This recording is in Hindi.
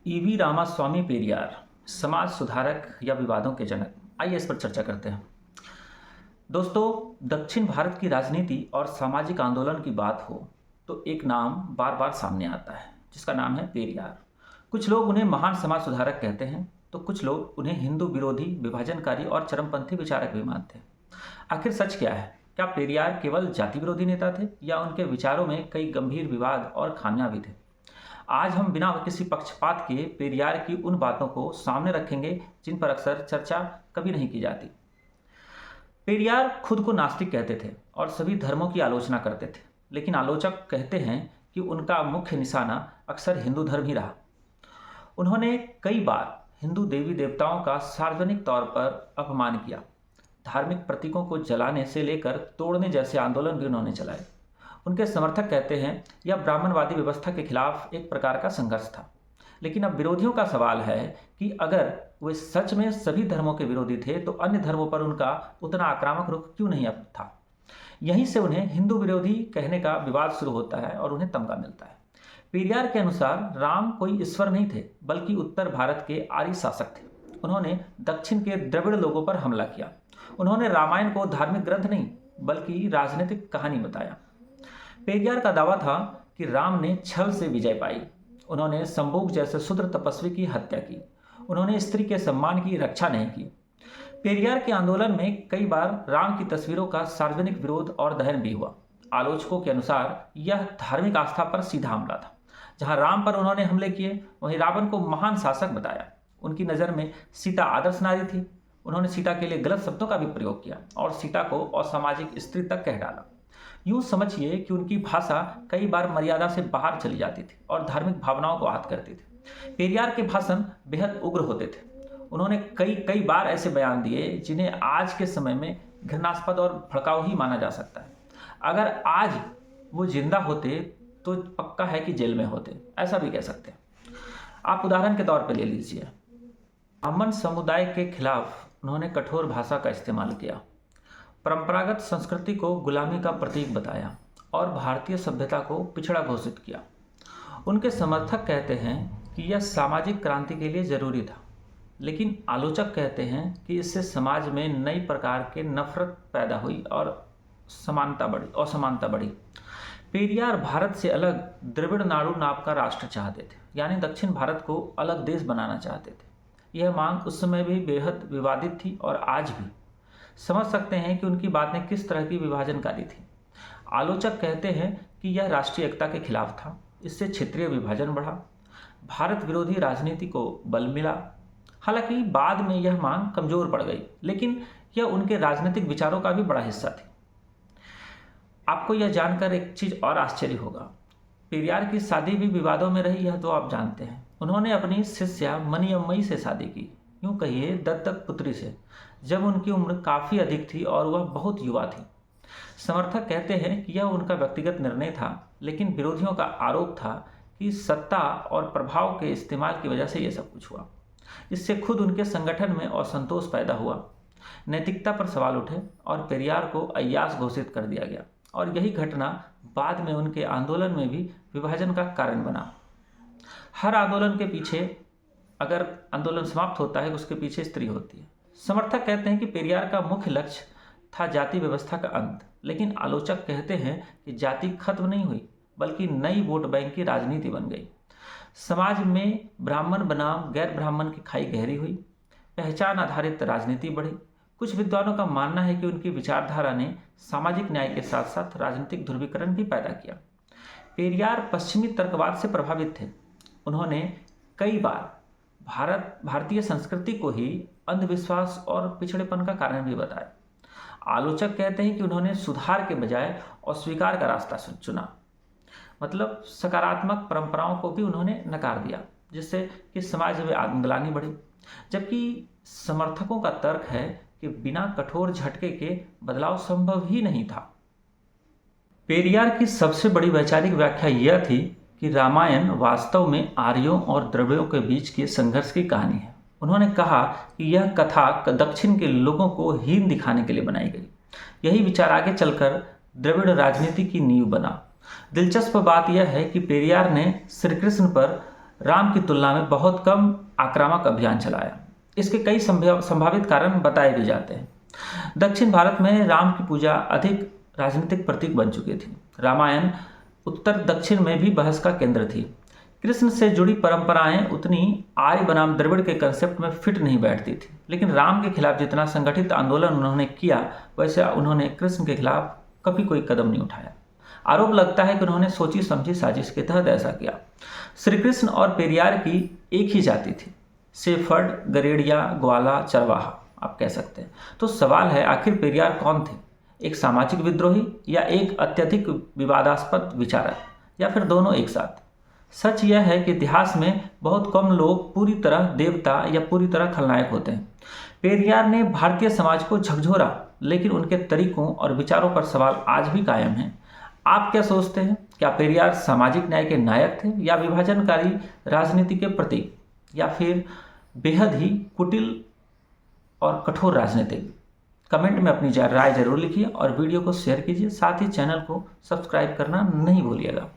ईवी रामास्वामी पेरियार समाज सुधारक या विवादों के जनक। आइए इस पर चर्चा करते हैं। दोस्तों, दक्षिण भारत की राजनीति और सामाजिक आंदोलन की बात हो तो एक नाम बार बार सामने आता है, जिसका नाम है पेरियार। कुछ लोग उन्हें महान समाज सुधारक कहते हैं तो कुछ लोग उन्हें हिंदू विरोधी, विभाजनकारी और चरमपंथी विचारक भी मानते हैं। आखिर सच क्या है? क्या पेरियार केवल जाति विरोधी नेता थे या उनके विचारों में कई गंभीर विवाद और खामियां भी थे? आज हम बिना किसी पक्षपात के पेरियार की उन बातों को सामने रखेंगे जिन पर अक्सर चर्चा कभी नहीं की जाती। पेरियार खुद को नास्तिक कहते थे और सभी धर्मों की आलोचना करते थे, लेकिन आलोचक कहते हैं कि उनका मुख्य निशाना अक्सर हिंदू धर्म ही रहा। उन्होंने कई बार हिंदू देवी देवताओं का सार्वजनिक तौर पर अपमान किया। धार्मिक प्रतीकों को जलाने से लेकर तोड़ने जैसे आंदोलन भी उन्होंने चलाए। उनके समर्थक कहते हैं यह ब्राह्मणवादी व्यवस्था के खिलाफ एक प्रकार का संघर्ष था। लेकिन अब विरोधियों का सवाल है कि अगर वे सच में सभी धर्मों के विरोधी थे तो अन्य धर्मों पर उनका उतना आक्रामक रुख क्यों नहीं अब था? यहीं से उन्हें हिंदू विरोधी कहने का विवाद शुरू होता है और उन्हें तमगा मिलता है। पेरियार के अनुसार राम कोई ईश्वर नहीं थे, बल्कि उत्तर भारत के आर्य शासक थे। उन्होंने दक्षिण के द्रविड़ लोगों पर हमला किया। उन्होंने रामायण को धार्मिक ग्रंथ नहीं बल्कि राजनीतिक कहानी बताया। पेरियार का दावा था कि राम ने छल से विजय पाई। उन्होंने संभोग जैसे शूद्र तपस्वी की हत्या की। उन्होंने स्त्री के सम्मान की रक्षा नहीं की। पेरियार के आंदोलन में कई बार राम की तस्वीरों का सार्वजनिक विरोध और दहन भी हुआ। आलोचकों के अनुसार यह धार्मिक आस्था पर सीधा हमला था। जहां राम पर उन्होंने हमले किए, वहीं रावण को महान शासक बताया। उनकी नज़र में सीता आदर्श नारी थी। उन्होंने सीता के लिए गलत शब्दों का भी प्रयोग किया और सीता को असामाजिक स्त्री तक कह डाला। यूं समझिए कि उनकी भाषा कई बार मर्यादा से बाहर चली जाती थी और धार्मिक भावनाओं को आहत करती थी। पेरियार के भाषण बेहद उग्र होते थे। उन्होंने कई कई बार ऐसे बयान दिए जिन्हें आज के समय में घृणास्पद और भड़काऊ ही माना जा सकता है। अगर आज वो जिंदा होते तो पक्का है कि जेल में होते, ऐसा भी कह सकते हैं। आप उदाहरण के तौर पर ले लीजिए, ब्राह्मण समुदाय के खिलाफ उन्होंने कठोर भाषा का इस्तेमाल किया, परंपरागत संस्कृति को गुलामी का प्रतीक बताया और भारतीय सभ्यता को पिछड़ा घोषित किया। उनके समर्थक कहते हैं कि यह सामाजिक क्रांति के लिए जरूरी था, लेकिन आलोचक कहते हैं कि इससे समाज में नई प्रकार के नफरत पैदा हुई और असमानता बढ़ी। पेरियार भारत से अलग द्रविड़ नाडु नाम का राष्ट्र चाहते थे, यानी दक्षिण भारत को अलग देश बनाना चाहते थे। यह मांग उस समय भी बेहद विवादित थी और आज भी। समझ सकते हैं कि उनकी बातें किस तरह की विभाजनकारी थी। आलोचक कहते हैं कि यह राष्ट्रीय एकता के खिलाफ था। इससे क्षेत्रीय विभाजन बढ़ा, भारत विरोधी राजनीति को बल मिला। हालांकि बाद में यह मांग कमजोर पड़ गई, लेकिन यह उनके राजनीतिक विचारों का भी बड़ा हिस्सा थी। आपको यह जानकर एक चीज और आश्चर्य होगा, पेरियार की शादी भी विवादों में रही, यह तो आप जानते हैं। उन्होंने अपनी शिष्या मनियम्मई से शादी की, यूं कहिए दत्तक पुत्री से, जब उनकी उम्र काफ़ी अधिक थी और वह बहुत युवा थी। समर्थक कहते हैं कि यह उनका व्यक्तिगत निर्णय था, लेकिन विरोधियों का आरोप था कि सत्ता और प्रभाव के इस्तेमाल की वजह से यह सब कुछ हुआ। इससे खुद उनके संगठन में असंतोष पैदा हुआ, नैतिकता पर सवाल उठे और पेरियार को अय्याश घोषित कर दिया गया। और यही घटना बाद में उनके आंदोलन में भी विभाजन का कारण बना। हर आंदोलन के पीछे, अगर आंदोलन समाप्त होता है, उसके पीछे स्त्री होती है। समर्थक कहते हैं कि पेरियार का मुख्य लक्ष्य था जाति व्यवस्था का अंत, लेकिन आलोचक कहते हैं कि जाति खत्म नहीं हुई, बल्कि नई वोट बैंक की राजनीति बन गई। समाज में ब्राह्मण बनाम गैर ब्राह्मण की खाई गहरी हुई, पहचान आधारित राजनीति बढ़ी। कुछ विद्वानों का मानना है कि उनकी विचारधारा ने सामाजिक न्याय के साथ साथ राजनीतिक ध्रुवीकरण भी पैदा किया। पेरियार पश्चिमी तर्कवाद से प्रभावित थे। उन्होंने कई बार भारतीय संस्कृति को ही अंधविश्वास और पिछड़ेपन का कारण भी बताया। आलोचक कहते हैं कि उन्होंने सुधार के बजाय अस्वीकार का रास्ता चुना, मतलब सकारात्मक परंपराओं को भी उन्होंने नकार दिया, जिससे कि समाज में आत्मग्लानि बढ़ी। जबकि समर्थकों का तर्क है कि बिना कठोर झटके के बदलाव संभव ही नहीं था। पेरियार की सबसे बड़ी वैचारिक व्याख्या यह थी कि रामायण वास्तव में आर्यों और द्रविड़ों के बीच के संघर्ष की कहानी है। उन्होंने कहा कि यह कथा दक्षिण के लोगों को हीन दिखाने के लिए बनाई गई। यही विचार आगे चलकर द्रविड़ राजनीति की नींव बना। दिलचस्प बात यह है कि पेरियार ने श्री कृष्ण पर राम की तुलना में बहुत कम आक्रामक अभियान चलाया। इसके कई संभावित कारण बताए भी जाते हैं। दक्षिण भारत में राम की पूजा अधिक राजनीतिक प्रतीक बन चुकी थी। रामायण उत्तर दक्षिण में भी बहस का केंद्र थी। कृष्ण से जुड़ी परंपराएं उतनी आर्य बनाम द्रविड़ के कंसेप्ट में फिट नहीं बैठती थी। लेकिन राम के खिलाफ जितना संगठित आंदोलन उन्होंने किया, वैसे उन्होंने कृष्ण के खिलाफ कभी कोई कदम नहीं उठाया। आरोप लगता है कि उन्होंने सोची समझी साजिश के तहत ऐसा किया। श्री कृष्ण और पेरियार की एक ही जाति थी, शेफर्ड, गरेड़िया, ग्वाला, चरवाहा आप कह सकते हैं। तो सवाल है, आखिर पेरियार कौन थे? एक सामाजिक विद्रोही या एक अत्यधिक विवादास्पद विचारक, या फिर दोनों एक साथ? सच यह है कि इतिहास में बहुत कम लोग पूरी तरह देवता या पूरी तरह खलनायक होते हैं। पेरियार ने भारतीय समाज को झकझोरा, लेकिन उनके तरीकों और विचारों पर सवाल आज भी कायम हैं। आप क्या सोचते हैं? क्या पेरियार सामाजिक न्याय के नायक थे, या विभाजनकारी राजनीति के प्रतीक, या फिर बेहद ही कुटिल और कठोर राजनीतिक? कमेंट में अपनी राय जरूर लिखिए और वीडियो को शेयर कीजिए। साथ ही चैनल को सब्सक्राइब करना नहीं भूलिएगा।